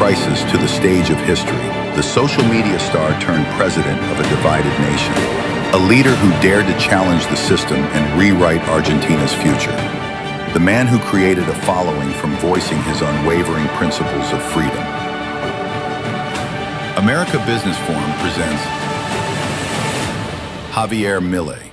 crisis to the stage of history. The social media star turned president of a divided nation. A leader who dared to challenge the system and rewrite Argentina's future. The man who created a following from voicing his unwavering principles of freedom. America Business Forum presents Javier Milei.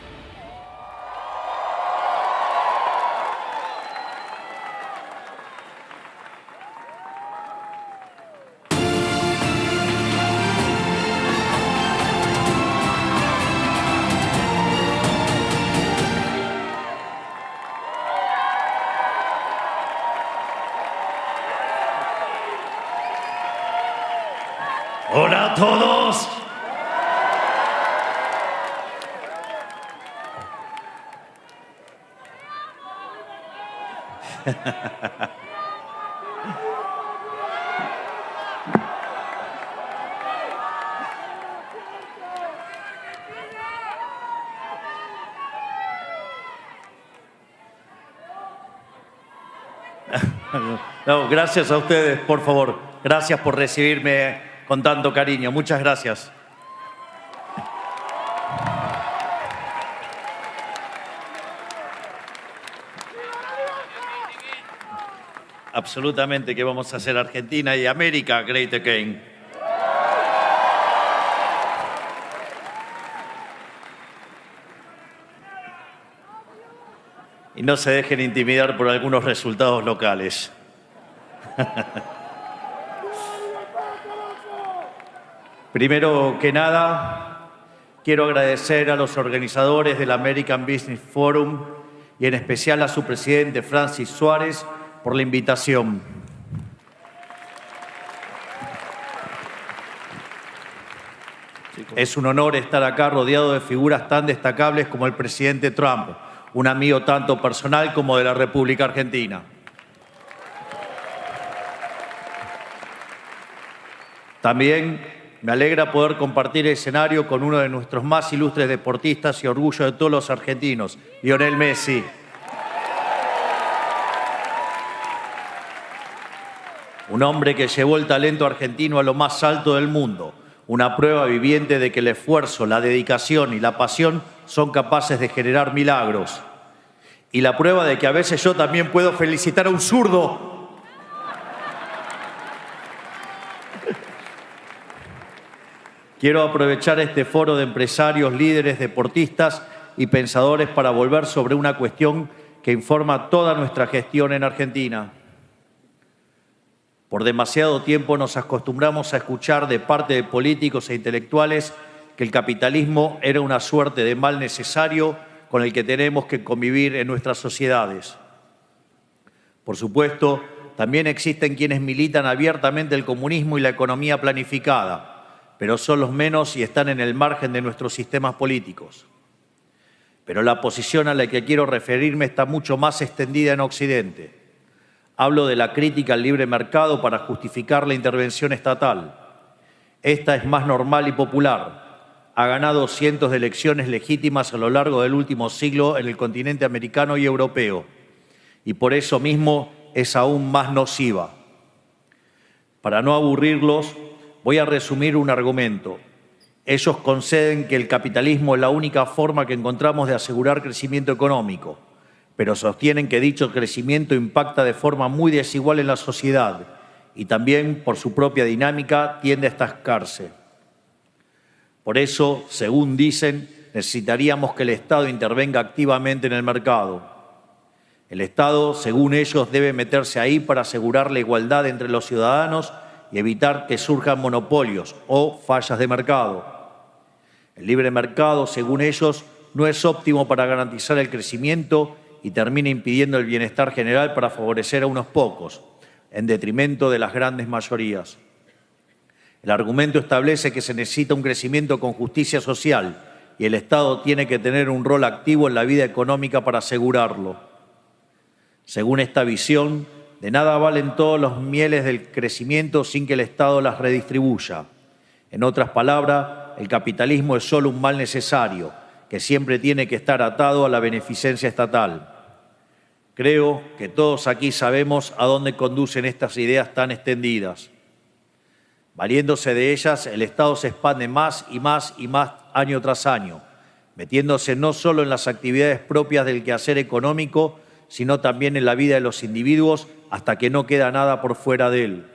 Hola a todos. No, gracias a ustedes, por favor. Gracias por recibirme con tanto cariño. Muchas gracias. Absolutamente que vamos a hacer Argentina y América great again. Y no se dejen intimidar por algunos resultados locales. Primero que nada, quiero agradecer a los organizadores del American Business Forum y en especial a su presidente Francis Suárez por la invitación. Es un honor estar acá rodeado de figuras tan destacables como el presidente Trump, un amigo tanto personal como de la República Argentina. También me alegra poder compartir el escenario con uno de nuestros más ilustres deportistas y orgullo de todos los argentinos, Lionel Messi. Un hombre que llevó el talento argentino a lo más alto del mundo, una prueba viviente de que el esfuerzo, la dedicación y la pasión son capaces de generar milagros. Y la prueba de que a veces yo también puedo felicitar a un zurdo. Quiero aprovechar este foro de empresarios, líderes, deportistas y pensadores para volver sobre una cuestión que informa toda nuestra gestión en Argentina. Por demasiado tiempo nos acostumbramos a escuchar de parte de políticos e intelectuales que el capitalismo era una suerte de mal necesario con el que tenemos que convivir en nuestras sociedades. Por supuesto, también existen quienes militan abiertamente el comunismo y la economía planificada, pero son los menos y están en el margen de nuestros sistemas políticos. Pero la posición a la que quiero referirme está mucho más extendida en Occidente. Hablo de la crítica al libre mercado para justificar la intervención estatal. Esta es más normal y popular. Ha ganado cientos de elecciones legítimas a lo largo del último siglo en el continente americano y europeo. Y por eso mismo es aún más nociva. Para no aburrirlos, voy a resumir un argumento. Ellos conceden que el capitalismo es la única forma que encontramos de asegurar crecimiento económico, pero sostienen que dicho crecimiento impacta de forma muy desigual en la sociedad y también, por su propia dinámica, tiende a estancarse. Por eso, según dicen, necesitaríamos que el Estado intervenga activamente en el mercado. El Estado, según ellos, debe meterse ahí para asegurar la igualdad entre los ciudadanos y evitar que surjan monopolios o fallas de mercado. El libre mercado, según ellos, no es óptimo para garantizar el crecimiento y termina impidiendo el bienestar general para favorecer a unos pocos, en detrimento de las grandes mayorías. El argumento establece que se necesita un crecimiento con justicia social y el Estado tiene que tener un rol activo en la vida económica para asegurarlo. Según esta visión, de nada valen todos los mieles del crecimiento sin que el Estado las redistribuya. En otras palabras, el capitalismo es solo un mal necesario, que siempre tiene que estar atado a la beneficencia estatal. Creo que todos aquí sabemos a dónde conducen estas ideas tan extendidas. Valiéndose de ellas, el Estado se expande más y más y más año tras año, metiéndose no solo en las actividades propias del quehacer económico, sino también en la vida de los individuos hasta que no queda nada por fuera de él.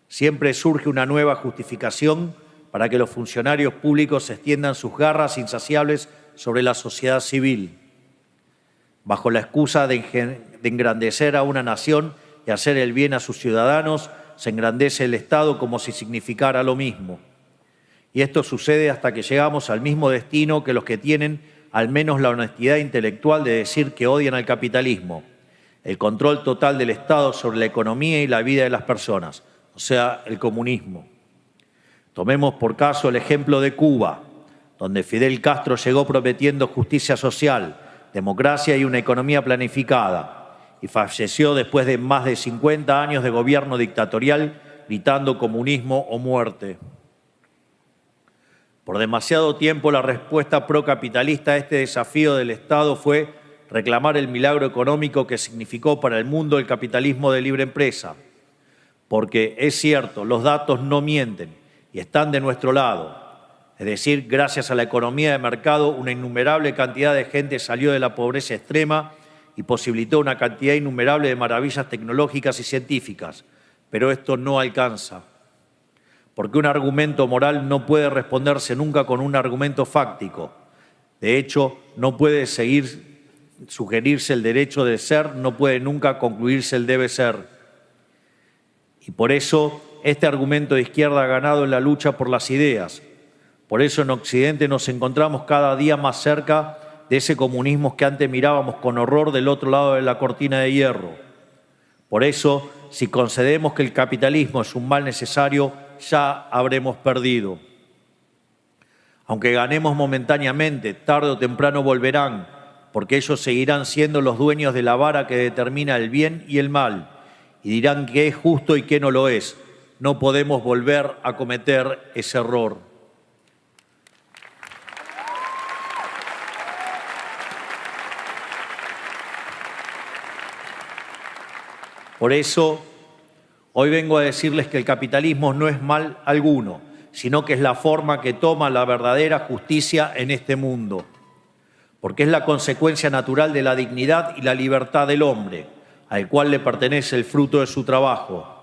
Siempre surge una nueva justificación para que los funcionarios públicos extiendan sus garras insaciables sobre la sociedad civil, bajo la excusa de engrandecer a una nación y hacer el bien a sus ciudadanos. Se engrandece el Estado como si significara lo mismo. Y esto sucede hasta que llegamos al mismo destino que los que tienen al menos la honestidad intelectual de decir que odian al capitalismo, el control total del Estado sobre la economía y la vida de las personas, o sea, el comunismo. Tomemos por caso el ejemplo de Cuba, donde Fidel Castro llegó prometiendo justicia social, democracia y una economía planificada, y falleció después de más de 50 años de gobierno dictatorial, gritando comunismo o muerte. Por demasiado tiempo la respuesta procapitalista a este desafío del Estado fue reclamar el milagro económico que significó para el mundo el capitalismo de libre empresa. Porque es cierto, los datos no mienten y están de nuestro lado. Es decir, gracias a la economía de mercado, una innumerable cantidad de gente salió de la pobreza extrema y posibilitó una cantidad innumerable de maravillas tecnológicas y científicas. Pero esto no alcanza, porque un argumento moral no puede responderse nunca con un argumento fáctico. De hecho, no puede sugerirse el derecho de ser, no puede nunca concluirse el debe ser. Y por eso, este argumento de izquierda ha ganado en la lucha por las ideas. Por eso en Occidente nos encontramos cada día más cerca de ese comunismo que antes mirábamos con horror del otro lado de la cortina de hierro. Por eso, si concedemos que el capitalismo es un mal necesario, ya habremos perdido. Aunque ganemos momentáneamente, tarde o temprano volverán, porque ellos seguirán siendo los dueños de la vara que determina el bien y el mal, y dirán qué es justo y qué no lo es. No podemos volver a cometer ese error. Por eso, hoy vengo a decirles que el capitalismo no es mal alguno, sino que es la forma que toma la verdadera justicia en este mundo, porque es la consecuencia natural de la dignidad y la libertad del hombre, al cual le pertenece el fruto de su trabajo.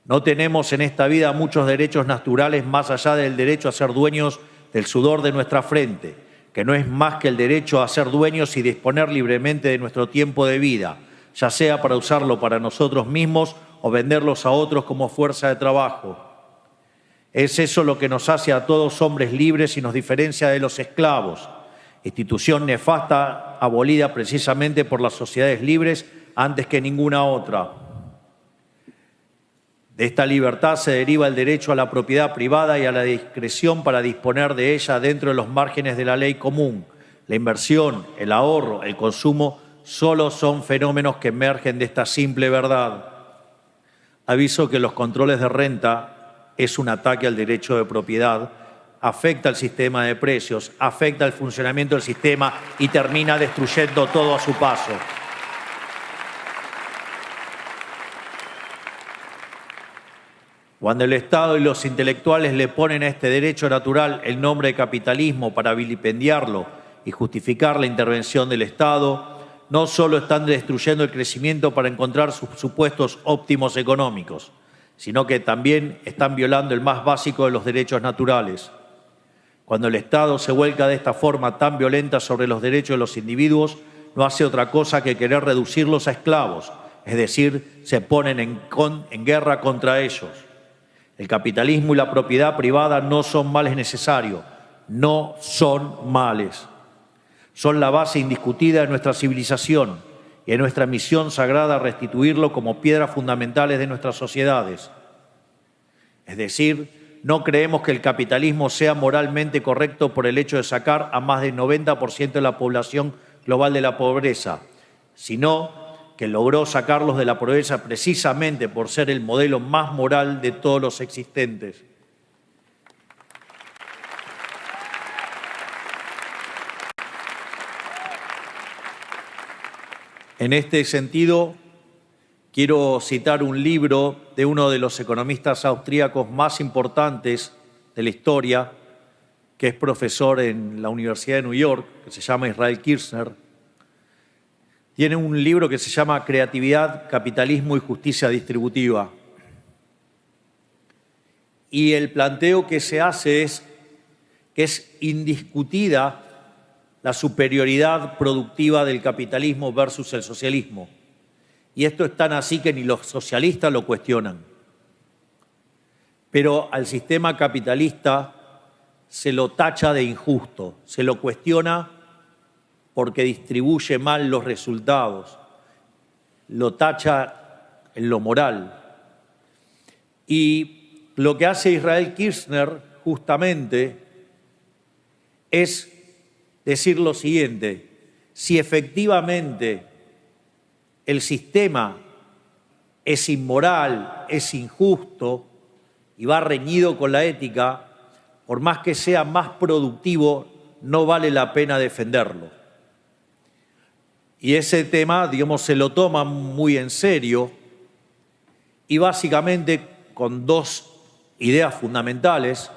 No tenemos en esta vida muchos derechos naturales más allá del derecho a ser dueños del sudor de nuestra frente, que no es más que el derecho a ser dueños y disponer libremente de nuestro tiempo de vida, ya sea para usarlo para nosotros mismos o venderlos a otros como fuerza de trabajo. Es eso lo que nos hace a todos hombres libres y nos diferencia de los esclavos, institución nefasta abolida precisamente por las sociedades libres antes que ninguna otra. De esta libertad se deriva el derecho a la propiedad privada y a la discreción para disponer de ella dentro de los márgenes de la ley común. La inversión, el ahorro, el consumo solo son fenómenos que emergen de esta simple verdad. Aviso que los controles de renta es un ataque al derecho de propiedad, afecta al sistema de precios, afecta al funcionamiento del sistema y termina destruyendo todo a su paso. Cuando el Estado y los intelectuales le ponen a este derecho natural el nombre de capitalismo para vilipendiarlo y justificar la intervención del Estado, no solo están destruyendo el crecimiento para encontrar sus supuestos óptimos económicos, sino que también están violando el más básico de los derechos naturales. Cuando el Estado se vuelca de esta forma tan violenta sobre los derechos de los individuos, no hace otra cosa que querer reducirlos a esclavos, es decir, se ponen en guerra contra ellos. El capitalismo y la propiedad privada no son males necesarios, no son males. Son la base indiscutida de nuestra civilización y de nuestra misión sagrada restituirlo como piedras fundamentales de nuestras sociedades. Es decir, no creemos que el capitalismo sea moralmente correcto por el hecho de sacar a más del 90% de la población global de la pobreza, sino que logró sacarlos de la pobreza precisamente por ser el modelo más moral de todos los existentes. En este sentido, quiero citar un libro de uno de los economistas austríacos más importantes de la historia, que es profesor en la Universidad de New York, que se llama Israel Kirzner. Tiene un libro que se llama Creatividad, Capitalismo y Justicia Distributiva. Y el planteo que se hace es que es indiscutida la superioridad productiva del capitalismo versus el socialismo. Y esto es tan así que ni los socialistas lo cuestionan. Pero al sistema capitalista se lo tacha de injusto, se lo cuestiona porque distribuye mal los resultados, lo tacha en lo moral. Y lo que hace Israel Kirzner justamente es decir lo siguiente: si efectivamente el sistema es inmoral, es injusto y va reñido con la ética, por más que sea más productivo, no vale la pena defenderlo. Y ese tema, digamos, se lo toma muy en serio y básicamente con dos ideas fundamentales: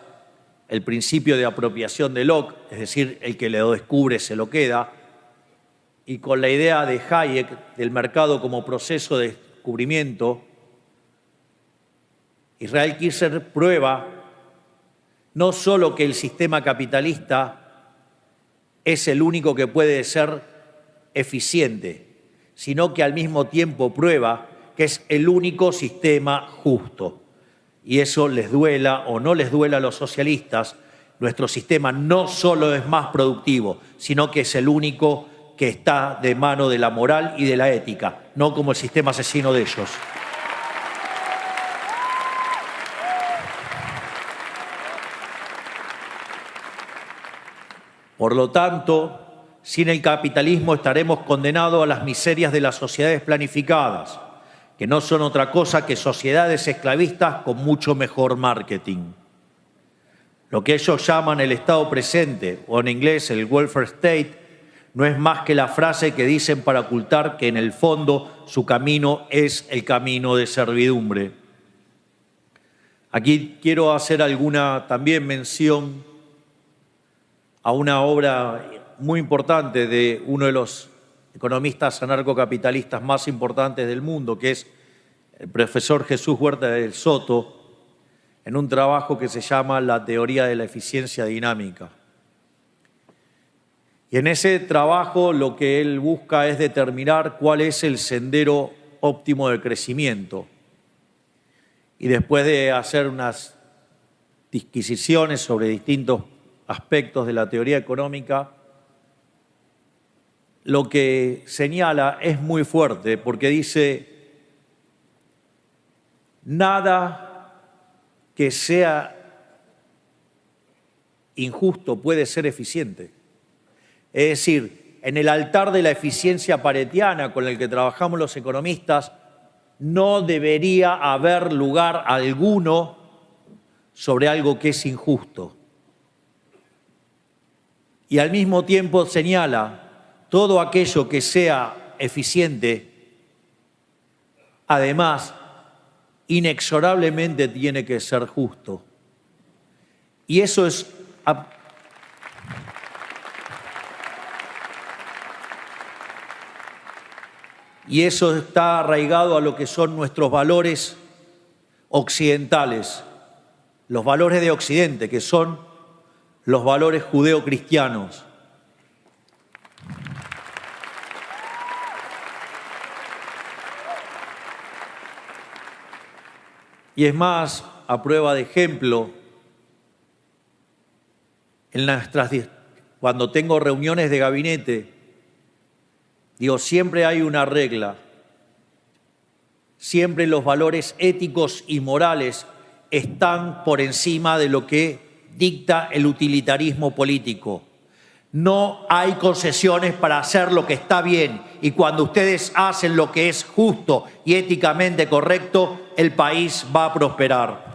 el principio de apropiación de Locke, es decir, el que lo descubre se lo queda, y con la idea de Hayek del mercado como proceso de descubrimiento. Israel Kirzner prueba no solo que el sistema capitalista es el único que puede ser eficiente, sino que al mismo tiempo prueba que es el único sistema justo. Y eso les duela o no les duela a los socialistas, nuestro sistema no solo es más productivo, sino que es el único que está de mano de la moral y de la ética, no como el sistema asesino de ellos. Por lo tanto, sin el capitalismo estaremos condenados a las miserias de las sociedades planificadas, que no son otra cosa que sociedades esclavistas con mucho mejor marketing. Lo que ellos llaman el Estado presente, o en inglés el welfare state, no es más que la frase que dicen para ocultar que en el fondo su camino es el camino de servidumbre. Aquí quiero hacer alguna también mención a una obra muy importante de uno de los economistas anarcocapitalistas más importantes del mundo, que es el profesor Jesús Huerta del Soto, en un trabajo que se llama La teoría de la eficiencia dinámica. Y en ese trabajo lo que él busca es determinar cuál es el sendero óptimo de crecimiento. Y después de hacer unas disquisiciones sobre distintos aspectos de la teoría económica, lo que señala es muy fuerte, porque dice: nada que sea injusto puede ser eficiente. Es decir, en el altar de la eficiencia paretiana con el que trabajamos los economistas, no debería haber lugar alguno sobre algo que es injusto. Y al mismo tiempo señala: todo aquello que sea eficiente, además, inexorablemente tiene que ser justo. Y eso es está arraigado a lo que son nuestros valores occidentales, los valores de Occidente, que son los valores judeocristianos. Y es más, a prueba de ejemplo, cuando tengo reuniones de gabinete, digo, siempre hay una regla. Siempre los valores éticos y morales están por encima de lo que dicta el utilitarismo político. No hay concesiones para hacer lo que está bien, y cuando ustedes hacen lo que es justo y éticamente correcto, el país va a prosperar.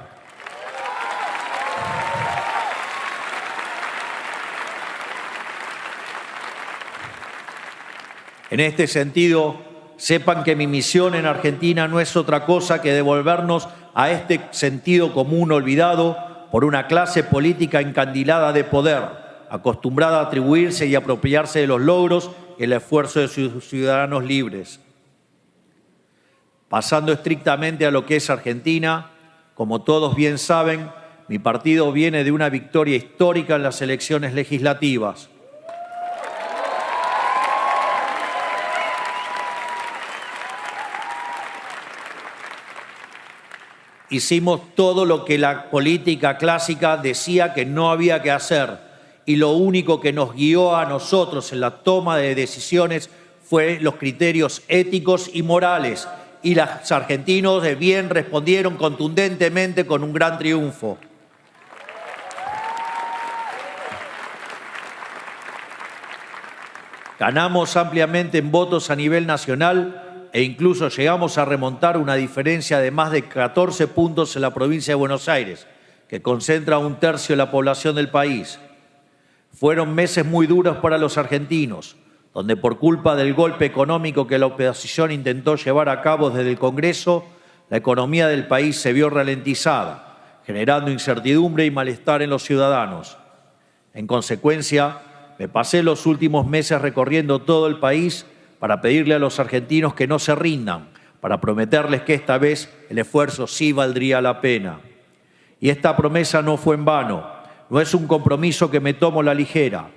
En este sentido, sepan que mi misión en Argentina no es otra cosa que devolvernos a este sentido común olvidado por una clase política encandilada de poder, acostumbrada a atribuirse y apropiarse de los logros y el esfuerzo de sus ciudadanos libres. Pasando estrictamente a lo que es Argentina, como todos bien saben, mi partido viene de una victoria histórica en las elecciones legislativas. Hicimos todo lo que la política clásica decía que no había que hacer, y lo único que nos guió a nosotros en la toma de decisiones fue los criterios éticos y morales, y los argentinos de bien respondieron contundentemente con un gran triunfo. Ganamos ampliamente en votos a nivel nacional e incluso llegamos a remontar una diferencia de más de 14 puntos en la provincia de Buenos Aires, que concentra 1/3 de la población del país. Fueron meses muy duros para los argentinos, donde por culpa del golpe económico que la oposición intentó llevar a cabo desde el Congreso, la economía del país se vio ralentizada, generando incertidumbre y malestar en los ciudadanos. En consecuencia, me pasé los últimos meses recorriendo todo el país para pedirle a los argentinos que no se rindan, para prometerles que esta vez el esfuerzo sí valdría la pena. Y esta promesa no fue en vano, no es un compromiso que me tomo a la ligera,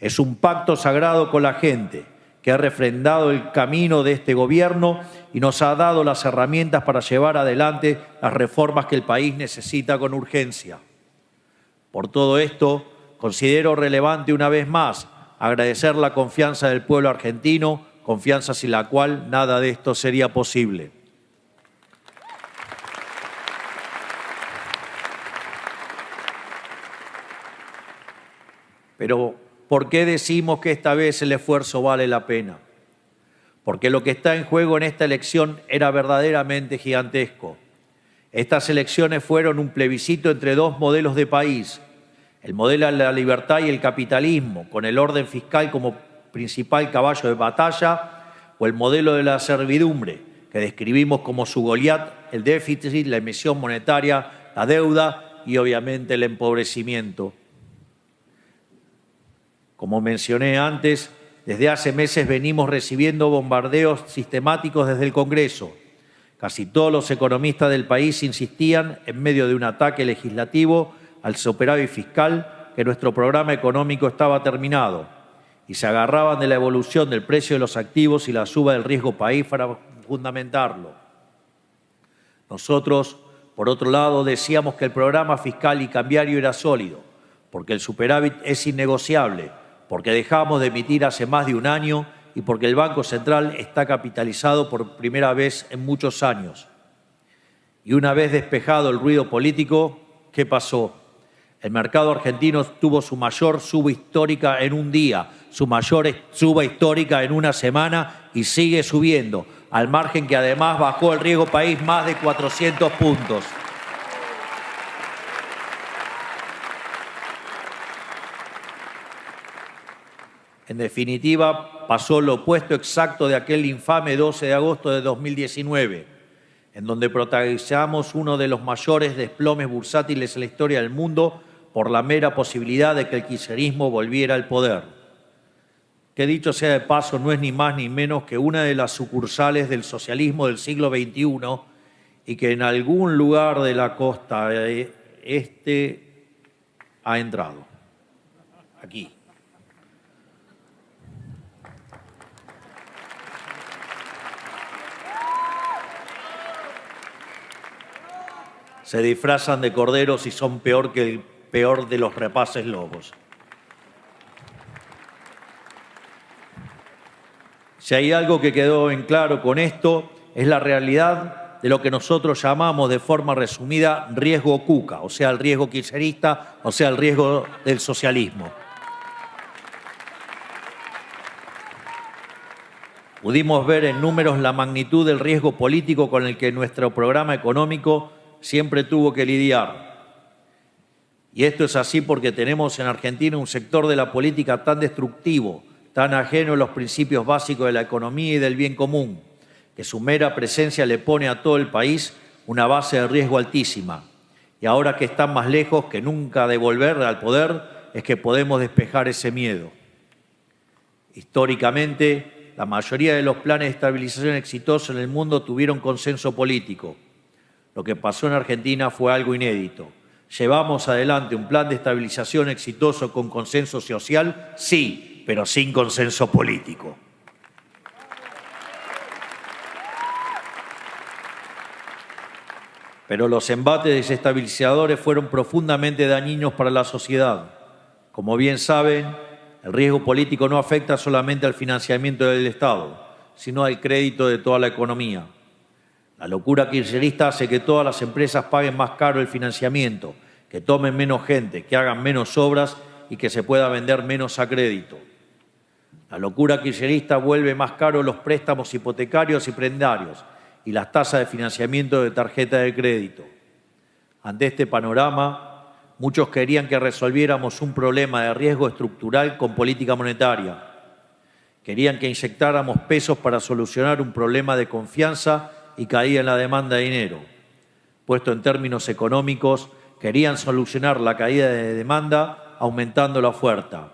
es un pacto sagrado con la gente que ha refrendado el camino de este gobierno y nos ha dado las herramientas para llevar adelante las reformas que el país necesita con urgencia. Por todo esto, considero relevante una vez más agradecer la confianza del pueblo argentino, confianza sin la cual nada de esto sería posible. Pero, ¿por qué decimos que esta vez el esfuerzo vale la pena? Porque lo que está en juego en esta elección era verdaderamente gigantesco. Estas elecciones fueron un plebiscito entre dos modelos de país, el modelo de la libertad y el capitalismo, con el orden fiscal como principal caballo de batalla, o el modelo de la servidumbre, que describimos como su Goliat, el déficit, la emisión monetaria, la deuda y obviamente el empobrecimiento. Como mencioné antes, desde hace meses venimos recibiendo bombardeos sistemáticos desde el Congreso. Casi todos los economistas del país insistían, en medio de un ataque legislativo, al superávit fiscal, que nuestro programa económico estaba terminado, y se agarraban de la evolución del precio de los activos y la suba del riesgo país para fundamentarlo. Nosotros, por otro lado, decíamos que el programa fiscal y cambiario era sólido, porque el superávit es innegociable, porque dejamos de emitir hace más de un año y porque el Banco Central está capitalizado por primera vez en muchos años. Y una vez despejado el ruido político, ¿qué pasó? El mercado argentino tuvo su mayor suba histórica en un día, su mayor suba histórica en una semana y sigue subiendo, al margen que además bajó el riesgo país más de 400 puntos. En definitiva, pasó lo opuesto exacto de aquel infame 12 de agosto de 2019, en donde protagonizamos uno de los mayores desplomes bursátiles en la historia del mundo por la mera posibilidad de que el kirchnerismo volviera al poder. Que dicho sea de paso, no es ni más ni menos que una de las sucursales del socialismo del siglo XXI y que en algún lugar de la costa este ha entrado. Aquí. Se disfrazan de corderos y son peor que el peor de los rapaces lobos. Si hay algo que quedó en claro con esto, es la realidad de lo que nosotros llamamos de forma resumida riesgo Cuca, o sea, el riesgo kirchnerista, o sea, el riesgo del socialismo. Pudimos ver en números la magnitud del riesgo político con el que nuestro programa económico siempre tuvo que lidiar. Y esto es así porque tenemos en Argentina un sector de la política tan destructivo, tan ajeno a los principios básicos de la economía y del bien común, que su mera presencia le pone a todo el país una base de riesgo altísima. Y ahora que están más lejos que nunca de volver al poder, es que podemos despejar ese miedo. Históricamente, la mayoría de los planes de estabilización exitosos en el mundo tuvieron consenso político. Lo que pasó en Argentina fue algo inédito. ¿Llevamos adelante un plan de estabilización exitoso con consenso social? Sí, pero sin consenso político. Pero los embates desestabilizadores fueron profundamente dañinos para la sociedad. Como bien saben, el riesgo político no afecta solamente al financiamiento del Estado, sino al crédito de toda la economía. La locura kirchnerista hace que todas las empresas paguen más caro el financiamiento, que tomen menos gente, que hagan menos obras y que se pueda vender menos a crédito. La locura kirchnerista vuelve más caro los préstamos hipotecarios y prendarios y las tasas de financiamiento de tarjeta de crédito. Ante este panorama, muchos querían que resolviéramos un problema de riesgo estructural con política monetaria. Querían que inyectáramos pesos para solucionar un problema de confianza y caída en la demanda de dinero. Puesto en términos económicos, querían solucionar la caída de demanda aumentando la oferta.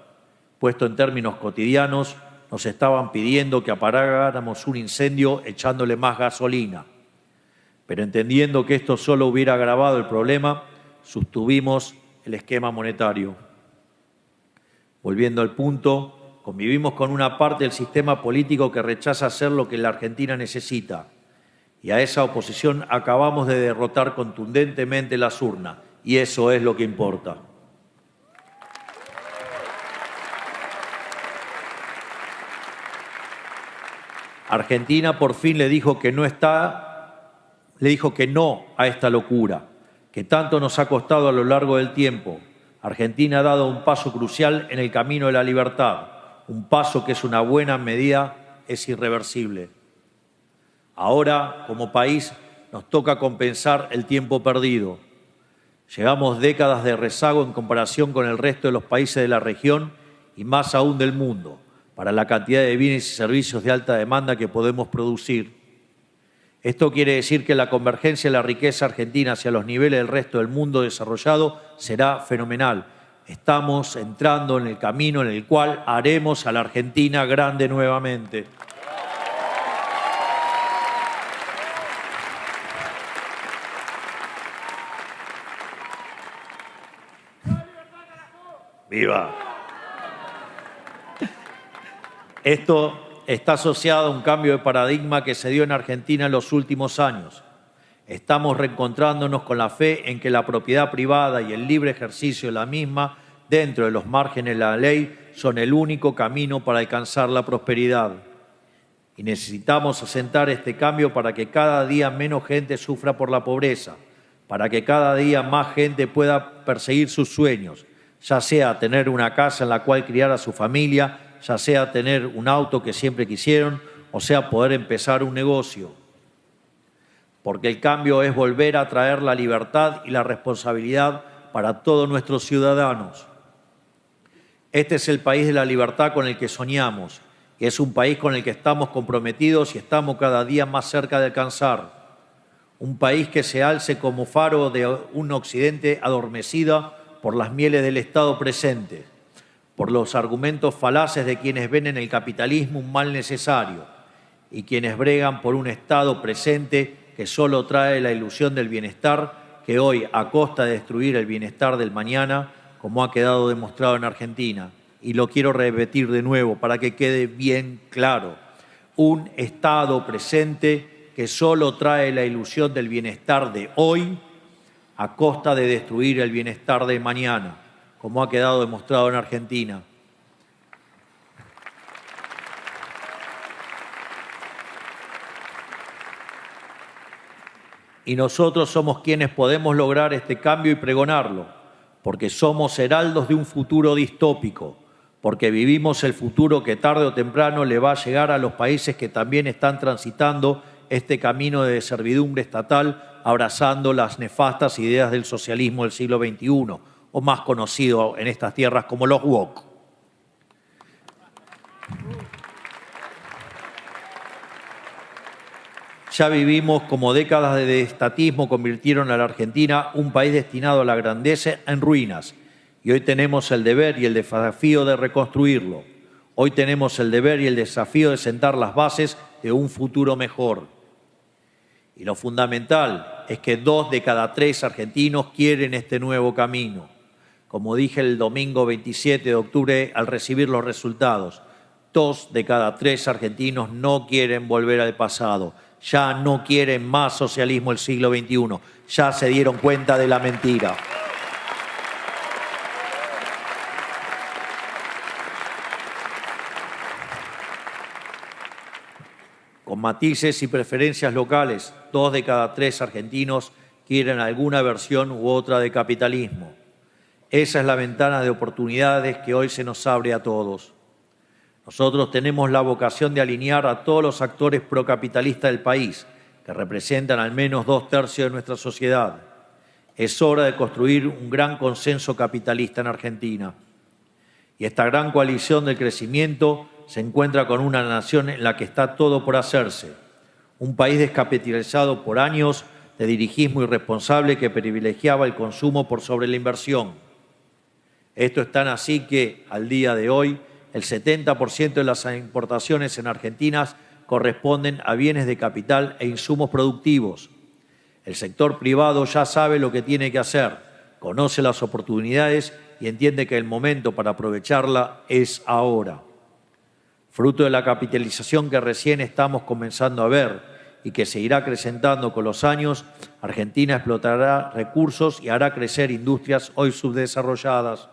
Puesto en términos cotidianos, nos estaban pidiendo que apagáramos un incendio echándole más gasolina. Pero entendiendo que esto solo hubiera agravado el problema, sostuvimos el esquema monetario. Volviendo al punto, convivimos con una parte del sistema político que rechaza hacer lo que la Argentina necesita. Y a esa oposición acabamos de derrotar contundentemente las urnas. Y eso es lo que importa. Argentina por fin le dijo que no a esta locura, que tanto nos ha costado a lo largo del tiempo. Argentina ha dado un paso crucial en el camino de la libertad, un paso que es una buena medida, es irreversible. Ahora, como país, nos toca compensar el tiempo perdido. Llevamos décadas de rezago en comparación con el resto de los países de la región y más aún del mundo, para la cantidad de bienes y servicios de alta demanda que podemos producir. Esto quiere decir que la convergencia de la riqueza argentina hacia los niveles del resto del mundo desarrollado será fenomenal. Estamos entrando en el camino en el cual haremos a la Argentina grande nuevamente. ¡Viva! Esto está asociado a un cambio de paradigma que se dio en Argentina en los últimos años. Estamos reencontrándonos con la fe en que la propiedad privada y el libre ejercicio de la misma, dentro de los márgenes de la ley, son el único camino para alcanzar la prosperidad. Y necesitamos asentar este cambio para que cada día menos gente sufra por la pobreza, para que cada día más gente pueda perseguir sus sueños, ya sea tener una casa en la cual criar a su familia, ya sea tener un auto que siempre quisieron, o sea poder empezar un negocio. Porque el cambio es volver a traer la libertad y la responsabilidad para todos nuestros ciudadanos. Este es el país de la libertad con el que soñamos, y es un país con el que estamos comprometidos y estamos cada día más cerca de alcanzar. Un país que se alce como faro de un occidente adormecido por las mieles del Estado presente, por los argumentos falaces de quienes ven en el capitalismo un mal necesario y quienes bregan por un Estado presente que solo trae la ilusión del bienestar, que hoy, a costa de destruir el bienestar del mañana, como ha quedado demostrado en Argentina. Y lo quiero repetir de nuevo para que quede bien claro. Un Estado presente que solo trae la ilusión del bienestar de hoy, a costa de destruir el bienestar de mañana, como ha quedado demostrado en Argentina. Y nosotros somos quienes podemos lograr este cambio y pregonarlo, porque somos heraldos de un futuro distópico, porque vivimos el futuro que tarde o temprano le va a llegar a los países que también están transitando este camino de servidumbre estatal, abrazando las nefastas ideas del socialismo del siglo XXI, o más conocido en estas tierras como los woke. Ya vivimos como décadas de estatismo convirtieron a la Argentina, un país destinado a la grandeza, en ruinas. Y hoy tenemos el deber y el desafío de reconstruirlo. Hoy tenemos el deber y el desafío de sentar las bases de un futuro mejor. Y lo fundamental es que 2 de cada 3 argentinos quieren este nuevo camino. Como dije el domingo 27 de octubre al recibir los resultados, 2 de cada 3 argentinos no quieren volver al pasado. Ya no quieren más socialismo del siglo XXI. Ya se dieron cuenta de la mentira. Con matices y preferencias locales, 2 de cada 3 argentinos quieren alguna versión u otra de capitalismo. Esa es la ventana de oportunidades que hoy se nos abre a todos. Nosotros tenemos la vocación de alinear a todos los actores procapitalistas del país, que representan al menos 2/3 de nuestra sociedad. Es hora de construir un gran consenso capitalista en Argentina. Y esta gran coalición del crecimiento se encuentra con una nación en la que está todo por hacerse. Un país descapitalizado por años de dirigismo irresponsable que privilegiaba el consumo por sobre la inversión. Esto es tan así que, al día de hoy, el 70% de las importaciones en Argentina corresponden a bienes de capital e insumos productivos. El sector privado ya sabe lo que tiene que hacer, conoce las oportunidades y entiende que el momento para aprovecharla es ahora. Fruto de la capitalización que recién estamos comenzando a ver y que se irá acrecentando con los años, Argentina explotará recursos y hará crecer industrias hoy subdesarrolladas.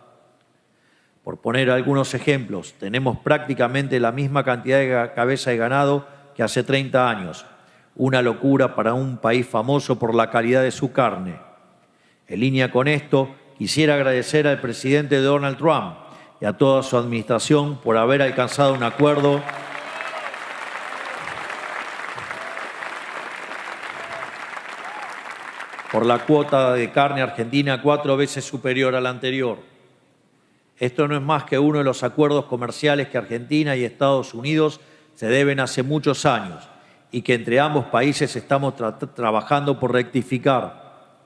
Por poner algunos ejemplos, tenemos prácticamente la misma cantidad de cabeza de ganado que hace 30 años. Una locura para un país famoso por la calidad de su carne. En línea con esto, quisiera agradecer al presidente Donald Trump y a toda su administración por haber alcanzado un acuerdo por la cuota de carne argentina 4 veces superior a la anterior. Esto no es más que uno de los acuerdos comerciales que Argentina y Estados Unidos se deben hace muchos años y que entre ambos países estamos trabajando por rectificar.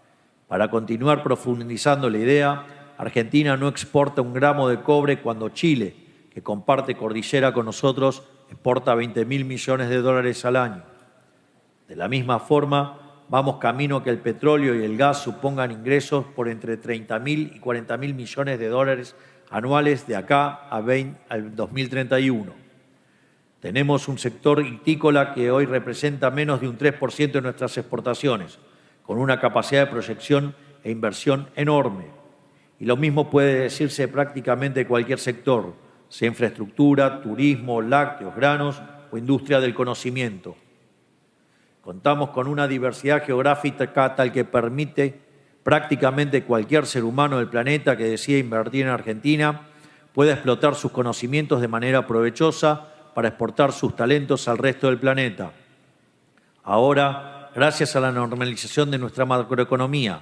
Para continuar profundizando la idea, Argentina no exporta un gramo de cobre cuando Chile, que comparte cordillera con nosotros, exporta 20.000 millones de dólares al año. De la misma forma, vamos camino a que el petróleo y el gas supongan ingresos por entre 30.000 y 40.000 millones de dólares anuales de acá al 2031. Tenemos un sector vitícola que hoy representa menos de un 3% de nuestras exportaciones, con una capacidad de proyección e inversión enorme. Y lo mismo puede decirse prácticamente de cualquier sector, sea infraestructura, turismo, lácteos, granos o industria del conocimiento. Contamos con una diversidad geográfica tal que permite prácticamente cualquier ser humano del planeta que decida invertir en Argentina pueda explotar sus conocimientos de manera provechosa para exportar sus talentos al resto del planeta. Ahora, gracias a la normalización de nuestra macroeconomía,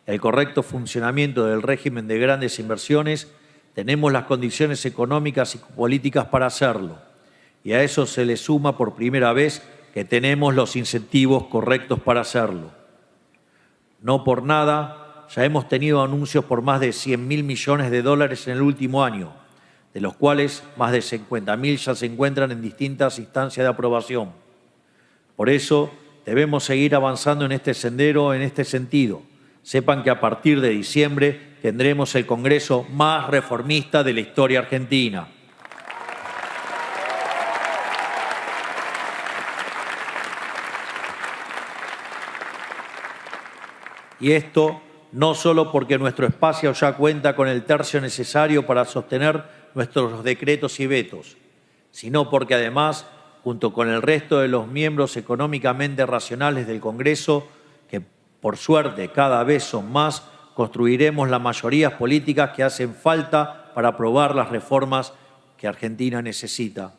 el correcto funcionamiento del régimen de grandes inversiones, tenemos las condiciones económicas y políticas para hacerlo. Y a eso se le suma por primera vez que tenemos los incentivos correctos para hacerlo. No por nada, ya hemos tenido anuncios por más de 100.000 millones de dólares en el último año, de los cuales más de 50.000 ya se encuentran en distintas instancias de aprobación. Por eso, debemos seguir avanzando en este sendero, en este sentido. Sepan que a partir de diciembre tendremos el Congreso más reformista de la historia argentina. Y esto no solo porque nuestro espacio ya cuenta con el tercio necesario para sostener nuestros decretos y vetos, sino porque además, junto con el resto de los miembros económicamente racionales del Congreso, que por suerte cada vez son más, construiremos las mayorías políticas que hacen falta para aprobar las reformas que Argentina necesita.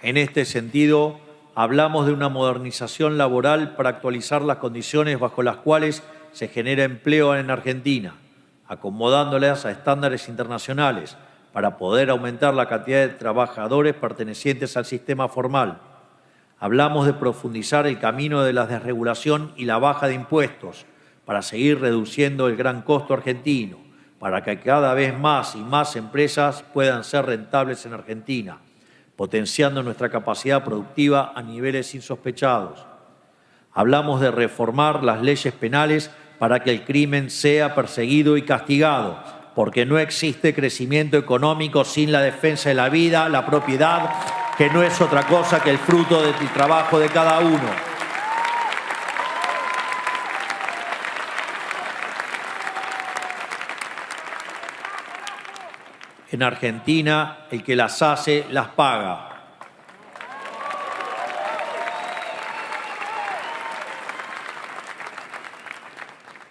En este sentido, hablamos de una modernización laboral para actualizar las condiciones bajo las cuales se genera empleo en Argentina, acomodándolas a estándares internacionales, para poder aumentar la cantidad de trabajadores pertenecientes al sistema formal. Hablamos de profundizar el camino de la desregulación y la baja de impuestos para seguir reduciendo el gran costo argentino, para que cada vez más y más empresas puedan ser rentables en Argentina, potenciando nuestra capacidad productiva a niveles insospechados. Hablamos de reformar las leyes penales para que el crimen sea perseguido y castigado, porque no existe crecimiento económico sin la defensa de la vida, la propiedad, que no es otra cosa que el fruto del trabajo de cada uno. En Argentina, el que las hace, las paga.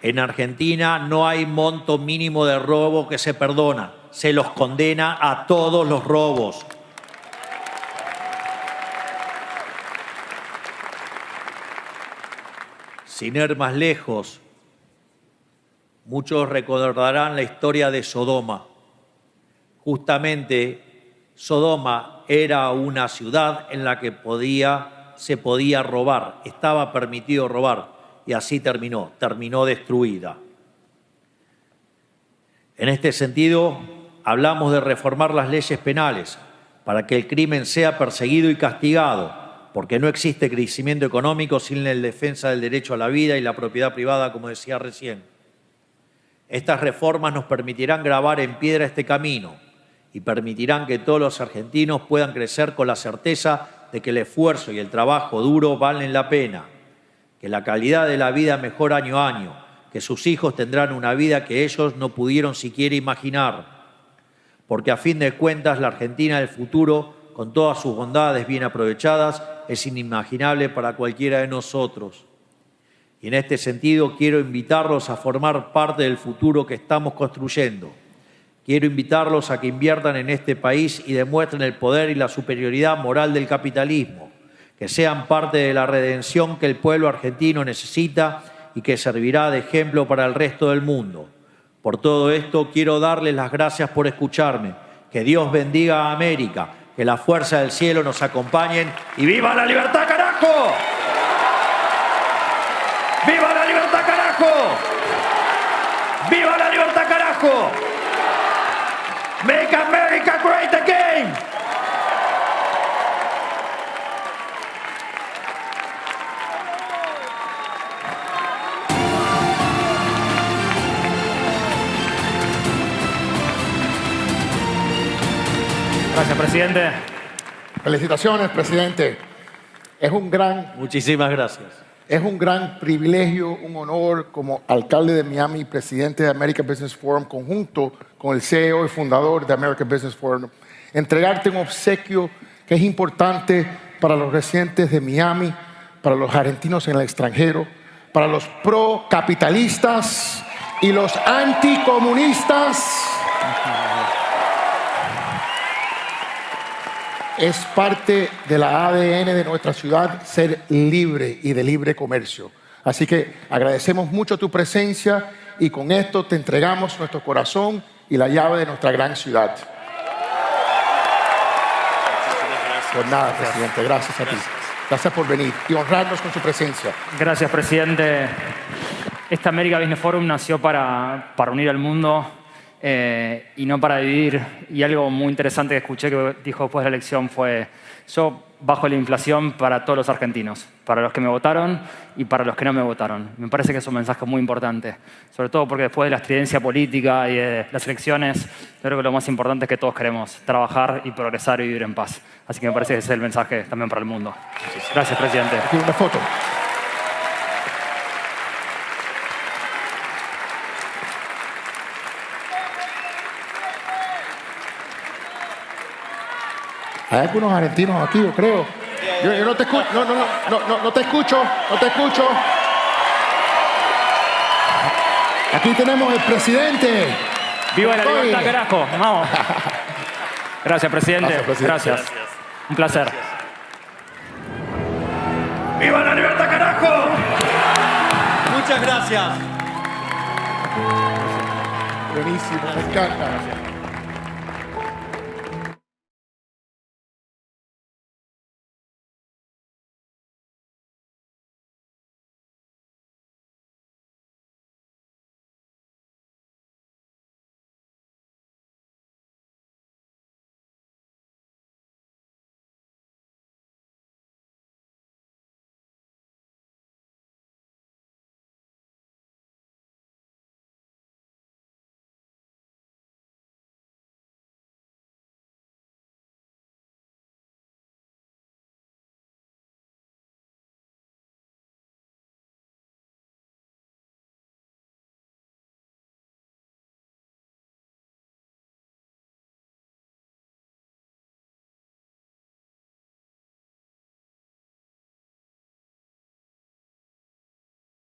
En Argentina no hay monto mínimo de robo que se perdona. Se los condena a todos los robos. Sin ir más lejos, muchos recordarán la historia de Sodoma. Justamente, Sodoma era una ciudad en la que se podía robar, estaba permitido robar. Y así terminó destruida. En este sentido, hablamos de reformar las leyes penales para que el crimen sea perseguido y castigado, porque no existe crecimiento económico sin la defensa del derecho a la vida y la propiedad privada, como decía recién. Estas reformas nos permitirán grabar en piedra este camino y permitirán que todos los argentinos puedan crecer con la certeza de que el esfuerzo y el trabajo duro valen la pena, que la calidad de la vida mejora año a año, que sus hijos tendrán una vida que ellos no pudieron siquiera imaginar. Porque a fin de cuentas la Argentina del futuro, con todas sus bondades bien aprovechadas, es inimaginable para cualquiera de nosotros. Y en este sentido quiero invitarlos a formar parte del futuro que estamos construyendo. Quiero invitarlos a que inviertan en este país y demuestren el poder y la superioridad moral del capitalismo, que sean parte de la redención que el pueblo argentino necesita y que servirá de ejemplo para el resto del mundo. Por todo esto, quiero darles las gracias por escucharme. Que Dios bendiga a América, que la fuerza del cielo nos acompañen y ¡viva la libertad, carajo! ¡Viva la libertad, carajo! ¡Viva la libertad, carajo! ¡Make America great again! Gracias, presidente. Felicitaciones, presidente. Muchísimas gracias. Es un gran privilegio, un honor como alcalde de Miami y presidente de American Business Forum, conjunto con el CEO y fundador de American Business Forum, entregarte un obsequio que es importante para los residentes de Miami, para los argentinos en el extranjero, para los pro-capitalistas y los anticomunistas. Es parte de la ADN de nuestra ciudad ser libre y de libre comercio. Así que agradecemos mucho tu presencia y con esto te entregamos nuestro corazón y la llave de nuestra gran ciudad. Pues nada, presidente, gracias a ti. Gracias por venir y honrarnos con su presencia. Gracias, presidente. Esta American Business Forum nació para unir al mundo y no para dividir. Y algo muy interesante que escuché que dijo después de la elección fue: yo bajo la inflación para todos los argentinos, para los que me votaron y para los que no me votaron. Me parece que es un mensaje muy importante, sobre todo porque después de la estridencia política y de las elecciones, yo creo que lo más importante es que todos queremos trabajar y progresar y vivir en paz. Así que me parece que ese es el mensaje también para el mundo. Gracias, presidente. Aquí una foto. Hay algunos argentinos aquí, yo creo. Yo no te escucho, no te escucho, no te escucho. Aquí tenemos el presidente. ¡Viva la libertad, carajo! Vamos. Gracias, presidente. Gracias. Un placer. Gracias. ¡Viva la libertad, carajo! Muchas gracias. Buenísimo, me encanta.